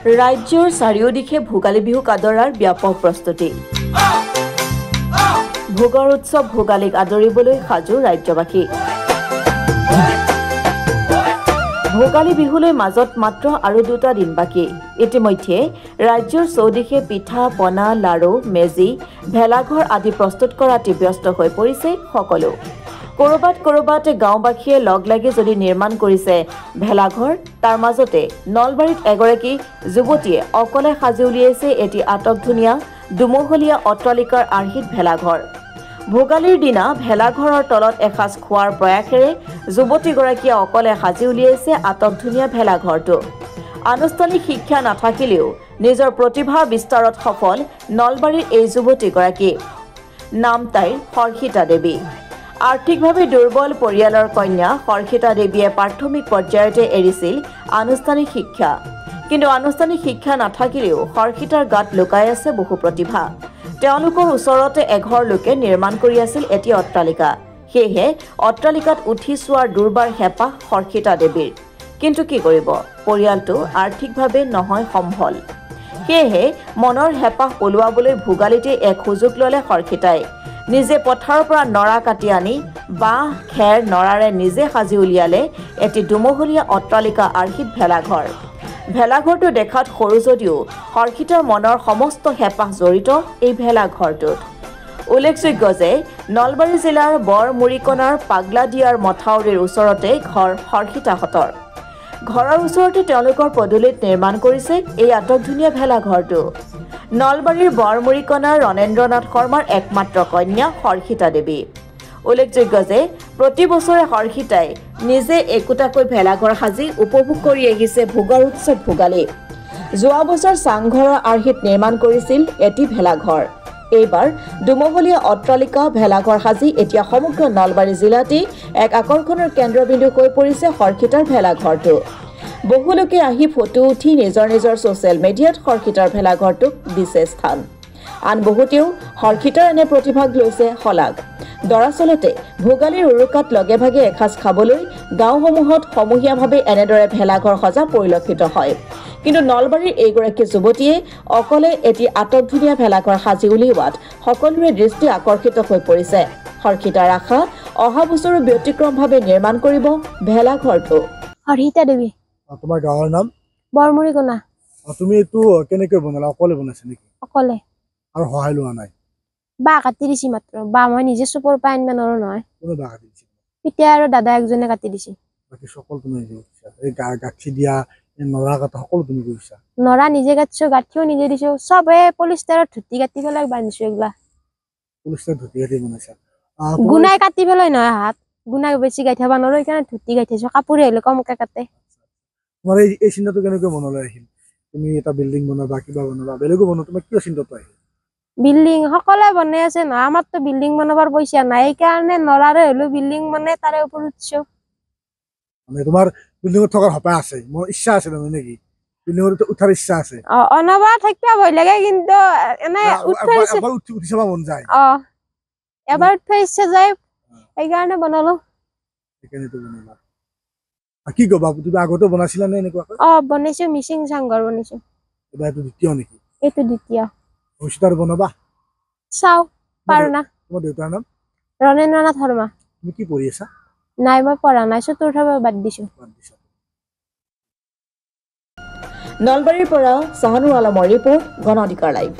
ৰাজ্যৰ চাৰিওদিশে ভোগালী বিহুক আদৰাৰ ব্যাপক প্ৰস্তুতি। ভোগৰ উৎসৱ ভোগালীক আদৰিবলৈ সাজু ৰাজ্যবাসী। ভোগালী বিহুলৈ মাজত মাত্ৰ আৰু 2টা দিন বাকী। ইতিমধ্যে ৰাজ্যৰ চৌদিশে পিঠা পনা লাড়ু মেজি ভেলাঘৰ আদি প্ৰস্তুত কৰাত ব্যস্ত হৈ পৰিছে সকলো। কৰবাত গাঁওবাসীয়ে লগ লাগি যদি নিৰ্মাণ কৰিছে ভেলাঘৰ, তাৰ মাজতে নলবাৰীত এগৰাকী যুৱতীয়ে অকলে সাজি উলিয়াইছে এটি আটকধুনীয়া দুমহলীয়া অট্টালিকাৰ আৰ্হিত ভেলাঘৰ। ভোগালীৰ দিনা ভেলাঘৰৰ তলত এসাঁজ খোৱাৰ প্ৰয়াসেৰে যুৱতীগৰাকীয়ে অকলে সাজি উলিয়াইছে আটকধুনীয়া ভেলাঘৰটো। আনুষ্ঠানিক শিক্ষা নাথাকিলেও নিজৰ প্ৰতিভা বিস্তাৰত সফল নলবাৰীৰ এই যুৱতীগৰাকী। নাম তাইৰ হৰ্ষিতা দেৱী। আৰ্থিকভাৱে দুৰ্বল পৰিয়ালৰ কন্যা হৰ্ষিতা দেৱীয়ে প্ৰাথমিক পৰ্যায়তে এৰিছিল আনুষ্ঠানিক শিক্ষা। কিন্তু আনুষ্ঠানিক শিক্ষা নাথাকিলেও হৰ্ষিতাৰ গাত লুকাই আছে বহু প্ৰতিভা। তেওঁলোকৰ ওচৰতে এঘৰ লোকে নিৰ্মাণ কৰি আছিল এটি অট্টালিকা। সেয়েহে অট্টালিকাত উঠি চোৱাৰ দুৰ্বাৰ হেঁপাহ হৰ্ষিতা দেৱীৰ। কিন্তু কি কৰিব, পৰিয়ালটো আৰ্থিকভাৱে নহয় সম্বল। সেয়েহে মনৰ হেঁপাহ পলুৱাবলৈ ভোগালীতে এক সুযোগ ল'লে হৰ্ষিতাই। নিজে পথাৰৰ পৰা নৰা কাটি আনি বাঁহ খেৰ নৰাৰে নিজে সাজি উলিয়ালে এটি দুমহলীয়া অট্টালিকা আৰ্হিত ভেলাঘৰ। ভেলাঘৰটো দেখাত সৰু যদিও হৰ্ষিতাৰ মনৰ সমস্ত হেঁপাহ জড়িত এই ভেলাঘৰটোত। উল্লেখযোগ্য যে নলবাৰী জিলাৰ বৰমুৰিকণাৰ পাগলাদিয়াৰ মথাউৰিৰ ওচৰতে ঘৰ হৰ্ষিতাহঁতৰ। ঘৰৰ ওচৰতে তেওঁলোকৰ পদূলিত নিৰ্মাণ কৰিছে এই আটকধুনীয়া ভেলাঘৰটো। নলবাৰীৰ বৰমুৰিকণাৰ ৰণেন্দ্ৰনাথ শৰ্মাৰ একমাত্ৰ কন্যা হৰ্ষিতা দেৱী। উল্লেখযোগ্য যে প্ৰতি বছৰে হৰ্ষিতাই নিজে একোটাকৈ ভেলাঘৰ সাজি উপভোগ কৰি আহিছে ভোগৰ উৎসৱ ভোগালী। যোৱা বছৰ চাংঘৰৰ আৰ্হিত নিৰ্মাণ কৰিছিল এটি ভেলাঘৰ। এইবাৰ দুমহলীয়া অট্টালিকা ভেলাঘৰ সাজি এতিয়া সমগ্ৰ নলবাৰী জিলাতেই এক আকৰ্ষণৰ কেন্দ্ৰবিন্দু হৈ পৰিছে হৰ্ষিতাৰ ভেলাঘৰটো। বহু লোকে আহি ফটো উঠি নিজৰ ছ'চিয়েল মিডিয়াত হৰ্ষিতাৰ ভেলাঘৰটোক দিছে স্থান। আন বহুতেও হৰ্ষিতাৰ এনে প্ৰতিভাক লৈছে শলাগ। দৰাচলতে ভোগালীৰ উৰুকাত লগে ভাগে এসাঁজ খাবলৈ গাঁওসমূহত সমূহীয়াভাৱে এনেদৰে ভেলাঘৰ সজা পৰিলক্ষিত হয়। কিন্তু নলবাৰীৰ এইগৰাকী যুৱতীয়ে অকলে এটি আটকধুনীয়া ভেলাঘৰ সাজি উলিওৱাত সকলোৰে দৃষ্টি আকৰ্ষিত হৈ পৰিছে। হৰ্ষিতাৰ আশা অহা বছৰো ব্যতিক্ৰমভাৱে নিৰ্মাণ কৰিব ভেলাঘৰটো। হৰ্ষিতা দেৱী। তোমাৰ গাঁৱৰ নাম? বৰমুৰিকণা। তুমি এইটো কেনেকৈ বনালা? অকলে বনাইছা নেকি? অকলে। আৰু সহায় লোৱা নাই? বা কাটি দিছি মাত্ৰ। বা মই নিজে চুপৰ পৰা আনিব নোৱাৰো নহয়। কোনে বা কাটি দিছে? পিতা আৰু দাদা একজনে কাটি দিছে। বাকী সকলো তুমি কৰিছা? এই গাঁঠি দিয়া, নৰা কটা সকলো তুমি কৰিছা? নৰা নিজে কাটিছো, গাঁঠিও নিজে দিছো। চবে পলিষ্টাৰত ধুতি কাটি পেলাই বান্ধিছো। এইগিলা পলিষ্টাৰ ধুতি কাটি বনাইছা? গুণাই কাটি পেলাই নহয় হাত। গুণাই বেছি গাঁঠিব নোৱাৰো, সেইকাৰণে ধুতি গাঁঠিছো। কাপোৰে আহিলে কমকে কাটে। তোমাৰ এই চিন্তাটো কেনেকৈ মনলৈ আহিল? তুমি এটা বিল্ডিং বনাবা, কিবা বনাবা, বেলেগো বনোৱা, তোমাৰ কিয় চিন্তাটো আহিল? বিল্ডিং সকলোৱে বনাই আছে নহয়, আমাৰতো বিল্ডিং বনাবৰ পইচা নাই, সেইকাৰণে নৰাৰে হলেও বিল্ডিং বনাই তাৰে ওপৰত উঠছো। মানে তোমাৰ বিল্ডিঙত থকাৰ হেঁপাহ আছে, মোৰ ইচ্ছা আছে তাৰমানে নেকি? বিল্ডিঙত উঠাৰ ইচ্ছা আছে? অনবাৰ থাকিব ভয় লাগে, কিন্তু এনে এবাৰ উঠি চাব মন যায়। এবাৰ উঠিব ইচ্ছা যায়, সেইকাৰণে বনালো। সেইকাৰণে বনালা। কি কবা, তুমি আগতে বনাইছিলা নে এনেকুৱাকৈ? বনাইছো, মিচিং চাংঘৰ বনাইছো। এবাৰ এইটো দ্বিতীয় নেকি? এইটো দ্বিতীয়। ভৱিষ্যতে বনাবা? চাও পাৰো না। তোমাৰ দেউতাৰ নাম? ৰণেন্দ্ৰনাথ শৰ্মা। তুমি কি পঢ়ি আছা? নাই, মই পঢ়া নাই, চতুৰ্থ বাদ দিছো। নলবাৰীৰ পৰা চাহানুৰ আলমৰ ৰিপৰ্ট, গণ অধিকাৰ লাইভ।